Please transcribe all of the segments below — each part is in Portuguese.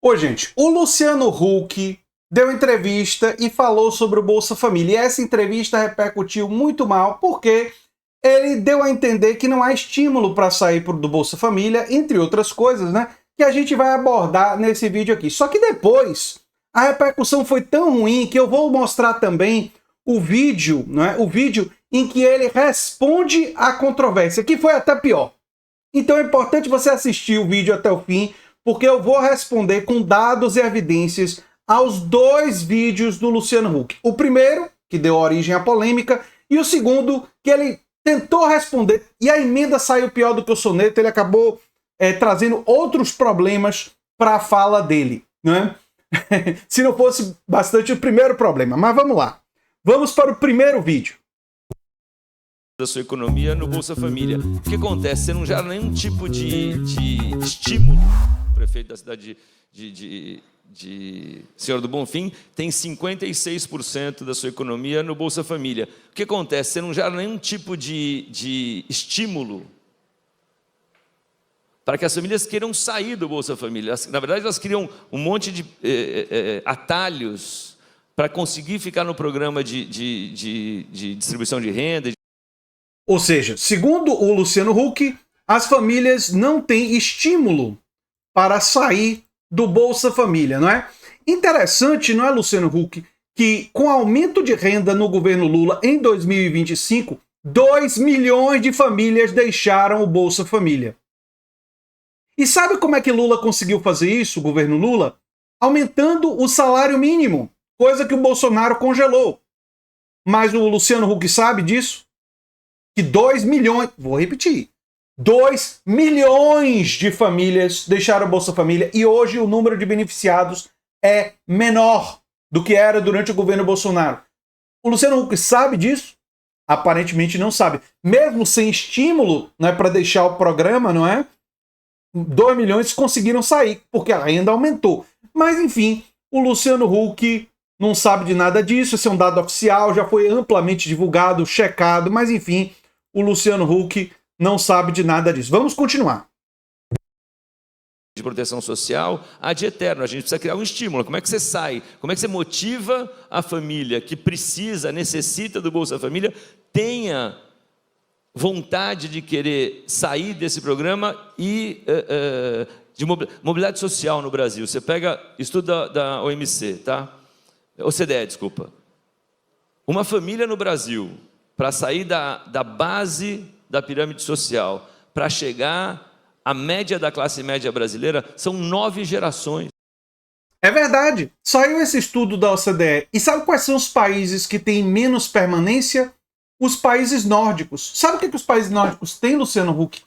Ô, gente, o Luciano Huck deu entrevista e falou sobre o Bolsa Família. E essa entrevista repercutiu muito mal, porque ele deu a entender que não há estímulo para sair do Bolsa Família, entre outras coisas, né? Que a gente vai abordar nesse vídeo aqui. Só que depois, a repercussão foi tão ruim que eu vou mostrar também o vídeo, né? O vídeo em que ele responde à controvérsia, que foi até pior. Então é importante você assistir o vídeo até o fim, porque eu vou responder com dados e evidências aos dois vídeos do Luciano Huck. O primeiro, que deu origem à polêmica, e o segundo, que ele tentou responder, e a emenda saiu pior do que o soneto, ele acabou trazendo outros problemas para a fala dele, né? Se não fosse bastante o primeiro problema. Mas vamos lá. Vamos para o primeiro vídeo. Da sua economia no Bolsa Família. O que acontece? Você não gera nenhum tipo de estímulo. O prefeito da cidade de Senhora do Bonfim tem 56% da sua economia no Bolsa Família. O que acontece? Você não gera nenhum tipo de estímulo para que as famílias queiram sair do Bolsa Família. Na verdade, elas criam um monte de atalhos para conseguir ficar no programa de distribuição de renda. Ou seja, segundo o Luciano Huck, as famílias não têm estímulo para sair do Bolsa Família, não é? Interessante, não é, Luciano Huck, que com aumento de renda no governo Lula em 2025, 2 milhões de famílias deixaram o Bolsa Família. E sabe como é que Lula conseguiu fazer isso, o governo Lula? Aumentando o salário mínimo, coisa que o Bolsonaro congelou. Mas o Luciano Huck sabe disso? Que 2 milhões, vou repetir, 2 milhões de famílias deixaram o Bolsa Família e hoje o número de beneficiados é menor do que era durante o governo Bolsonaro. O Luciano Huck sabe disso? Aparentemente não sabe. Mesmo sem estímulo, né, para deixar o programa, não é? 2 milhões conseguiram sair, porque a renda aumentou. Mas enfim, o Luciano Huck não sabe de nada disso, esse é um dado oficial, já foi amplamente divulgado, checado, mas enfim, o Luciano Huck não sabe de nada disso. Vamos continuar. De proteção social, ad eterno. A gente precisa criar um estímulo. Como é que você sai? Como é que você motiva a família que precisa, necessita do Bolsa Família, tenha vontade de querer sair desse programa e de mobilidade social no Brasil? Você pega estudo da OMC, tá? OCDE, desculpa. Uma família no Brasil, para sair da base da pirâmide social, para chegar à média da classe média brasileira, são 9 gerações. É verdade. Saiu esse estudo da OCDE. E sabe quais são os países que têm menos permanência? Os países nórdicos. Sabe o que os países nórdicos têm, Luciano Huck?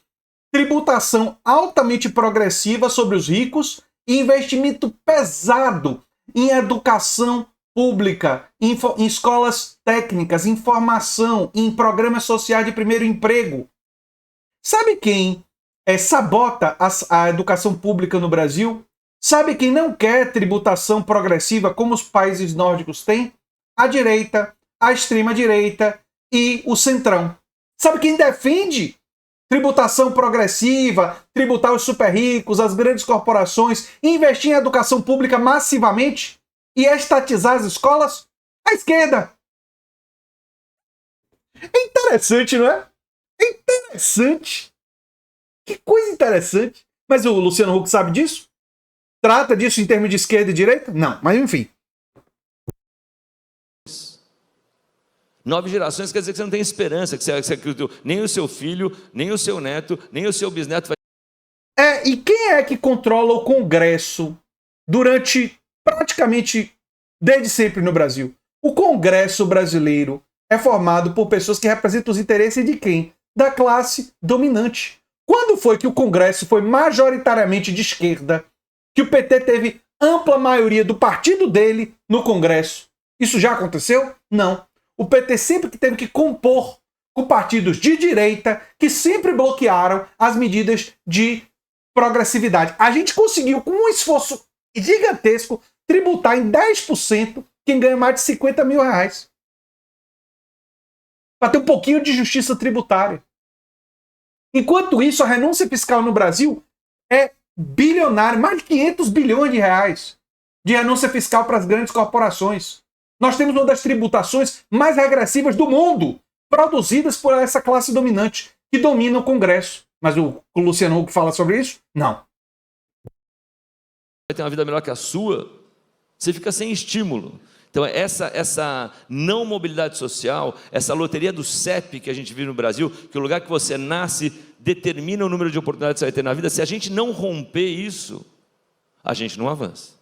Tributação altamente progressiva sobre os ricos e investimento pesado em educação pública, em escolas técnicas, em formação, em programas sociais de primeiro emprego. Sabe quem sabota a educação pública no Brasil? Sabe quem não quer tributação progressiva como os países nórdicos têm? A direita, a extrema-direita e o centrão. Sabe quem defende tributação progressiva, tributar os super ricos, as grandes corporações, investir em educação pública massivamente e estatizar as escolas? A esquerda. É interessante, não é? É interessante. Que coisa interessante. Mas o Luciano Huck sabe disso? Trata disso em termos de esquerda e direita? Não, mas enfim. 9 gerações quer dizer que você não tem esperança, que nem o seu filho, nem o seu neto, nem o seu bisneto vai... E quem é que controla o Congresso durante praticamente desde sempre no Brasil? O Congresso brasileiro é formado por pessoas que representam os interesses de quem? Da classe dominante. Quando foi que o Congresso foi majoritariamente de esquerda? Que o PT teve ampla maioria do partido dele no Congresso? Isso já aconteceu? Não. O PT sempre que teve que compor com partidos de direita que sempre bloquearam as medidas de progressividade. A gente conseguiu, com um esforço gigantesco, tributar em 10% quem ganha mais de 50 mil reais. Para ter um pouquinho de justiça tributária. Enquanto isso, a renúncia fiscal no Brasil é bilionário, mais de 500 bilhões de reais de renúncia fiscal para as grandes corporações. Nós temos uma das tributações mais regressivas do mundo, produzidas por essa classe dominante, que domina o Congresso. Mas o Luciano Huck fala sobre isso? Não. Vai ter uma vida melhor que a sua, você fica sem estímulo. Então, essa não mobilidade social, essa loteria do CEP que a gente vive no Brasil, que o lugar que você nasce determina o número de oportunidades que você vai ter na vida, se a gente não romper isso, a gente não avança.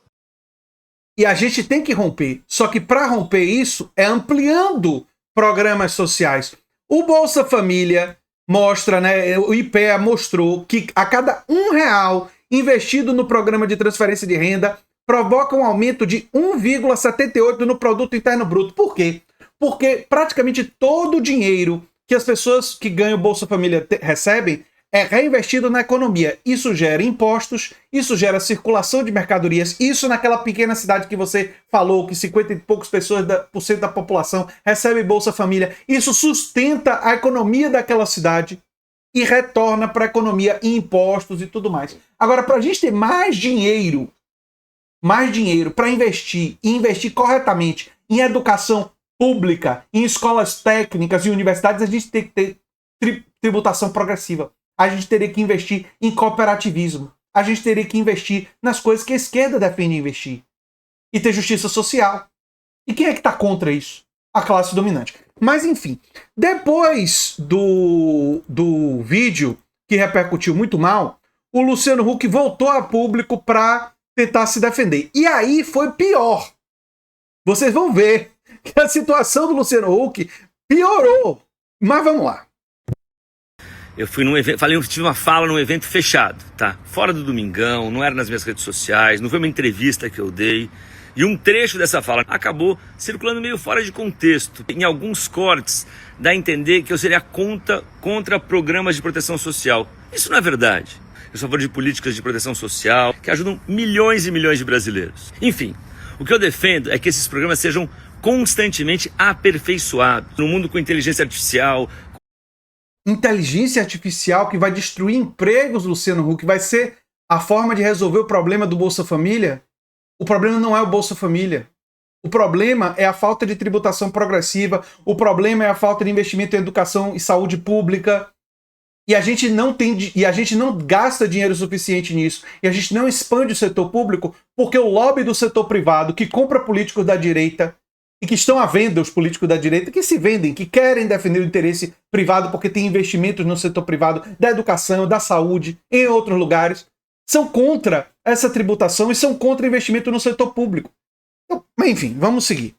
E a gente tem que romper. Só que para romper isso é ampliando programas sociais. O Bolsa Família mostra, né? O IPEA mostrou que a cada R$1 investido no programa de transferência de renda provoca um aumento de 1,78 no produto interno bruto. Por quê? Porque praticamente todo o dinheiro que as pessoas que ganham o Bolsa Família recebem é reinvestido na economia. Isso gera impostos, isso gera circulação de mercadorias. Isso naquela pequena cidade que você falou, que 50 e poucos por cento da população recebe Bolsa Família. Isso sustenta a economia daquela cidade e retorna para a economia em impostos e tudo mais. Agora, para a gente ter mais dinheiro para investir e investir corretamente em educação pública, em escolas técnicas e universidades, a gente tem que ter tributação progressiva. A gente teria que investir em cooperativismo. A gente teria que investir nas coisas que a esquerda defende investir. E ter justiça social. E quem é que está contra isso? A classe dominante. Mas, enfim, depois do vídeo, que repercutiu muito mal, o Luciano Huck voltou a público para tentar se defender. E aí foi pior. Vocês vão ver que a situação do Luciano Huck piorou. Mas vamos lá. Eu fui num evento, tive uma fala num evento fechado, tá? Fora do Domingão, não era nas minhas redes sociais, não foi uma entrevista que eu dei. E um trecho dessa fala acabou circulando meio fora de contexto. Em alguns cortes, dá a entender que eu seria contra programas de proteção social. Isso não é verdade. Eu sou a favor de políticas de proteção social que ajudam milhões e milhões de brasileiros. Enfim, o que eu defendo é que esses programas sejam constantemente aperfeiçoados. No mundo com inteligência artificial... Inteligência artificial que vai destruir empregos, Luciano Huck, vai ser a forma de resolver o problema do Bolsa Família? O problema não é o Bolsa Família. O problema é a falta de tributação progressiva, o problema é a falta de investimento em educação e saúde pública. E a gente não gasta dinheiro suficiente nisso. E a gente não expande o setor público porque o lobby do setor privado, que compra políticos da direita, e que estão à venda, os políticos da direita, que se vendem, que querem defender o interesse privado porque tem investimentos no setor privado da educação, da saúde, em outros lugares, são contra essa tributação e são contra investimento no setor público. Então, enfim, vamos seguir.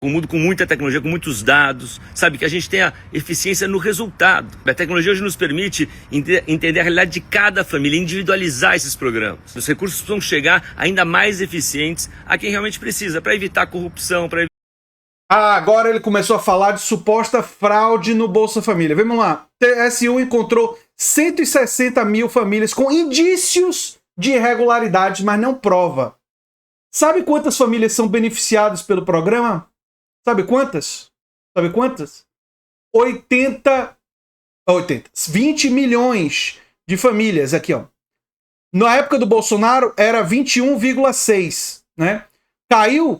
Um mundo com muita tecnologia, com muitos dados, sabe, que a gente tenha eficiência no resultado. A tecnologia hoje nos permite entender a realidade de cada família, individualizar esses programas. Os recursos precisam chegar ainda mais eficientes a quem realmente precisa, para evitar corrupção, para agora ele começou a falar de suposta fraude no Bolsa Família. Vamos lá. TSU encontrou 160 mil famílias com indícios de irregularidades, mas não prova. Sabe quantas famílias são beneficiadas pelo programa? Sabe quantas? 20 milhões de famílias aqui, ó. Na época do Bolsonaro era 21,6, né? Caiu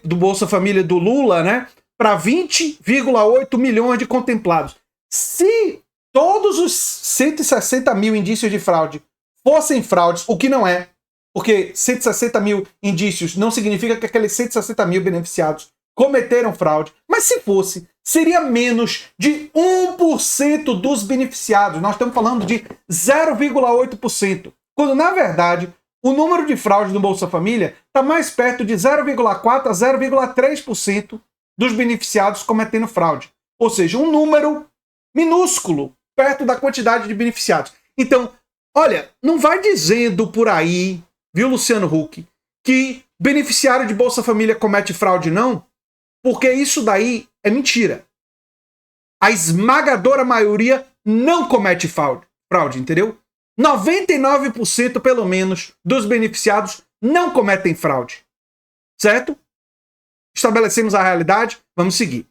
do Bolsa Família do Lula, né, para 20,8 milhões de contemplados. Se todos os 160 mil indícios de fraude fossem fraudes, o que não é, porque 160 mil indícios não significa que aqueles 160 mil beneficiados cometeram fraude, mas se fosse, seria menos de 1% dos beneficiados. Nós estamos falando de 0,8%, quando na verdade o número de fraudes no Bolsa Família está mais perto de 0,4% a 0,3% dos beneficiados cometendo fraude. Ou seja, um número minúsculo perto da quantidade de beneficiados. Então, olha, não vai dizendo por aí, viu, Luciano Huck, que beneficiário de Bolsa Família comete fraude, não, porque isso daí é mentira. A esmagadora maioria não comete fraude, entendeu? 99% pelo menos dos beneficiados não cometem fraude. Certo? Estabelecemos a realidade, vamos seguir.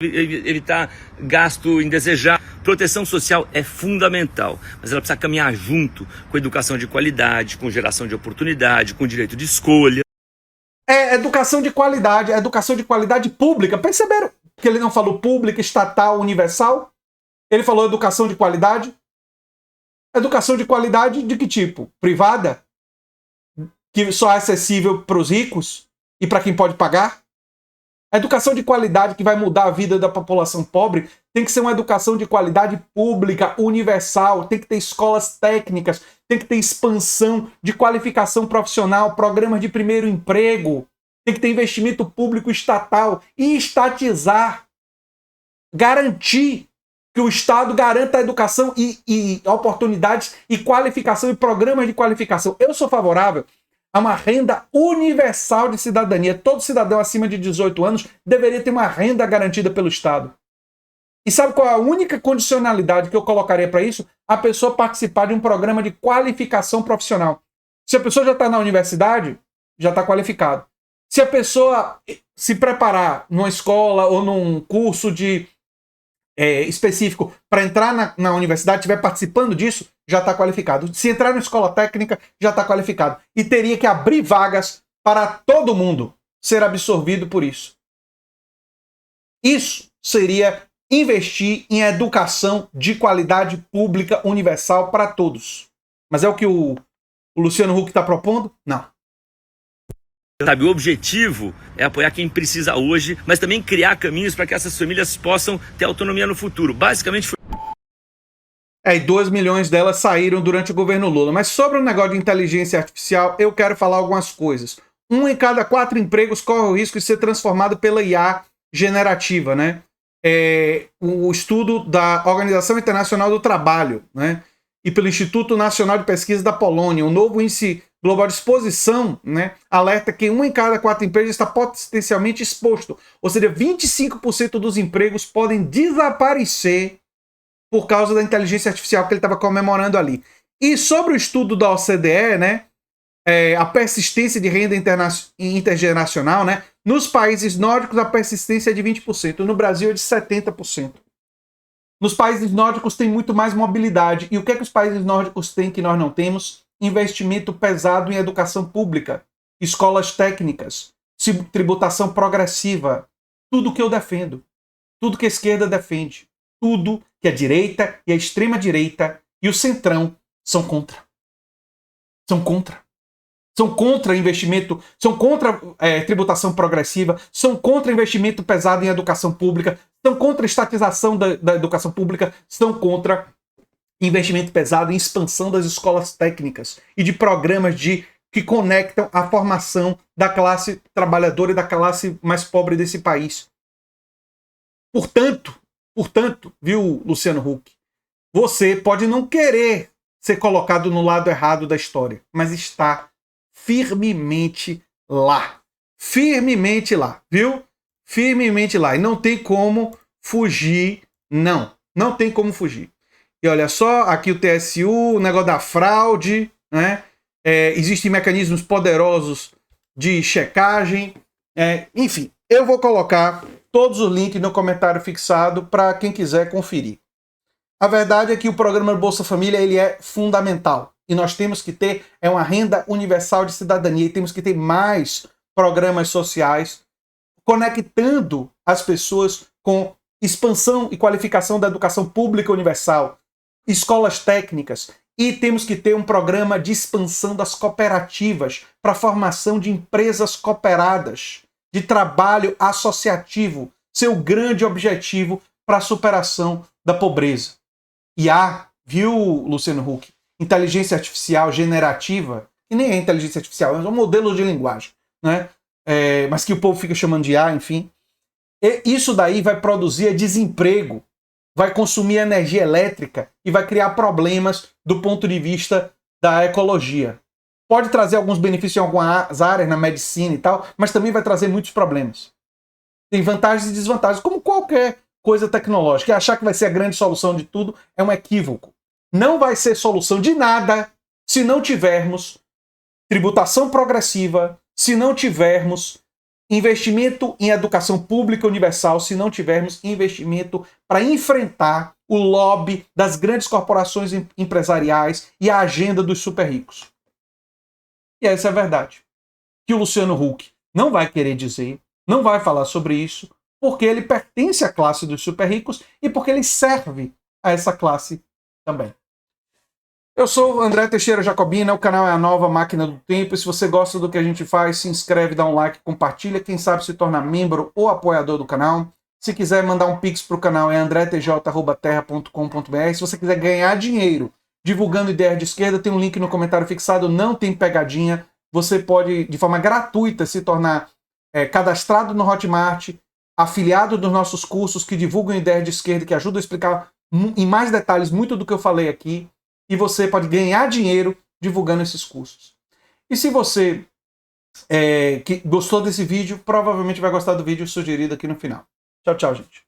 evitar gasto indesejado. Proteção social é fundamental, mas ela precisa caminhar junto com educação de qualidade, com geração de oportunidade, com direito de escolha. É educação de qualidade pública. Perceberam que ele não falou pública, estatal, universal? Ele falou educação de qualidade. Educação de qualidade de que tipo? Privada? Que só é acessível para os ricos e para quem pode pagar? A educação de qualidade que vai mudar a vida da população pobre tem que ser uma educação de qualidade pública, universal, tem que ter escolas técnicas, tem que ter expansão de qualificação profissional, programas de primeiro emprego, tem que ter investimento público estatal e estatizar, garantir que o Estado garanta a educação e oportunidades e qualificação e programas de qualificação. Eu sou favorável a uma renda universal de cidadania. Todo cidadão acima de 18 anos deveria ter uma renda garantida pelo Estado. E sabe qual é a única condicionalidade que eu colocaria para isso? A pessoa participar de um programa de qualificação profissional. Se a pessoa já está na universidade, já está qualificado. Se a pessoa se preparar numa escola ou num curso de específico para entrar na universidade, estiver participando disso, já está qualificado. Se entrar na escola técnica, já está qualificado. E teria que abrir vagas para todo mundo ser absorvido por isso. Isso seria investir em educação de qualidade pública universal para todos. Mas é o que o Luciano Huck está propondo? Não. Sabe, o objetivo é apoiar quem precisa hoje, mas também criar caminhos para que essas famílias possam ter autonomia no futuro. Basicamente foi... E 2 milhões delas saíram durante o governo Lula. Mas sobre o negócio de inteligência artificial, eu quero falar algumas coisas. 1 em cada 4 empregos corre o risco de ser transformado pela IA generativa, né? O estudo da Organização Internacional do Trabalho, né? E pelo Instituto Nacional de Pesquisa da Polônia, o novo índice global de exposição, né, alerta que 1 em cada 4 empregos está potencialmente exposto. Ou seja, 25% dos empregos podem desaparecer por causa da inteligência artificial que ele estava comemorando ali. E sobre o estudo da OCDE, né, a persistência de renda intergeracional, né, nos países nórdicos a persistência é de 20%, no Brasil é de 70%. Nos países nórdicos tem muito mais mobilidade. E o que é que os países nórdicos têm que nós não temos? Investimento pesado em educação pública, escolas técnicas, tributação progressiva, tudo que eu defendo, tudo que a esquerda defende, tudo que a direita e a extrema-direita e o centrão são contra. São contra. São contra investimento, são contra tributação progressiva, são contra investimento pesado em educação pública, são contra a estatização da educação pública, são contra investimento pesado em expansão das escolas técnicas e de programas que conectam a formação da classe trabalhadora e da classe mais pobre desse país. Portanto, viu, Luciano Huck, você pode não querer ser colocado no lado errado da história, mas está firmemente lá. Firmemente lá, viu? Firmemente lá. E não tem como fugir, não. Não tem como fugir. E olha só, aqui o TSU, o negócio da fraude, né? Existem mecanismos poderosos de checagem. Enfim, eu vou colocar todos os links no comentário fixado para quem quiser conferir. A verdade é que o programa Bolsa Família ele é fundamental. E nós temos que ter uma renda universal de cidadania. E temos que ter mais programas sociais conectando as pessoas com expansão e qualificação da educação pública universal, escolas técnicas, e temos que ter um programa de expansão das cooperativas para a formação de empresas cooperadas, de trabalho associativo, seu grande objetivo para a superação da pobreza. E viu, Luciano Huck, inteligência artificial generativa, que nem é inteligência artificial, é um modelo de linguagem, né? Mas que o povo fica chamando de IA, enfim. Isso daí vai produzir desemprego, vai consumir energia elétrica e vai criar problemas do ponto de vista da ecologia. Pode trazer alguns benefícios em algumas áreas, na medicina e tal, mas também vai trazer muitos problemas. Tem vantagens e desvantagens, como qualquer coisa tecnológica. E achar que vai ser a grande solução de tudo é um equívoco. Não vai ser solução de nada se não tivermos tributação progressiva, se não tivermos investimento em educação pública universal se não tivermos investimento para enfrentar o lobby das grandes corporações empresariais e a agenda dos super ricos. E essa é a verdade. Que o Luciano Huck não vai querer dizer, não vai falar sobre isso, porque ele pertence à classe dos super ricos e porque ele serve a essa classe também. Eu sou o André Teixeira Jacobina, o canal é a Nova Máquina do Tempo, e se você gosta do que a gente faz, se inscreve, dá um like, compartilha, quem sabe se tornar membro ou apoiador do canal. Se quiser mandar um pix pro canal é andretj@terra.com.br. Se você quiser ganhar dinheiro divulgando ideias de esquerda, tem um link no comentário fixado, não tem pegadinha. Você pode, de forma gratuita, se tornar cadastrado no Hotmart, afiliado dos nossos cursos que divulgam ideias de esquerda, que ajudam a explicar em mais detalhes muito do que eu falei aqui. E você pode ganhar dinheiro divulgando esses cursos. E se você que gostou desse vídeo, provavelmente vai gostar do vídeo sugerido aqui no final. Tchau, tchau, gente.